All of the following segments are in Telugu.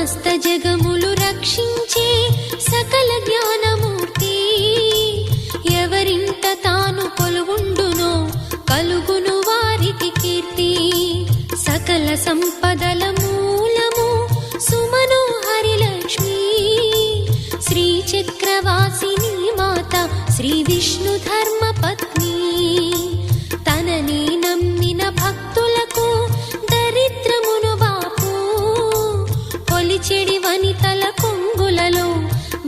సమస్త జగములు రక్షించే సకల జ్ఞానమూర్తి, ఎవరింట తాను కొలువుండునో కలుగును వారికి కీర్తి. సకల సంపదల మూలము సుమనోహరి లక్ష్మి, శ్రీ చక్రవాసిని మాత శ్రీ విష్ణు ధర్మ పత్ని. తనని నమ్మిన భక్తులకు దరిద్రమును బాపు, కొలిచెడి వనితల కొంగులలో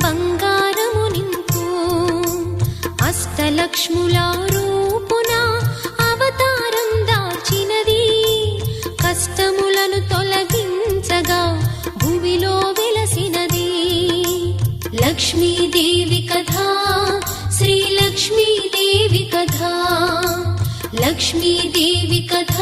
బంగారము నింపు. అష్టలక్ష్ముల రూపున అవతారం దాల్చినది, కష్టములను తొలగించగా భూమిలో వెలసినది. లక్ష్మీదేవి కథ, శ్రీ లక్ష్మీదేవి కథ, లక్ష్మీదేవి కథ,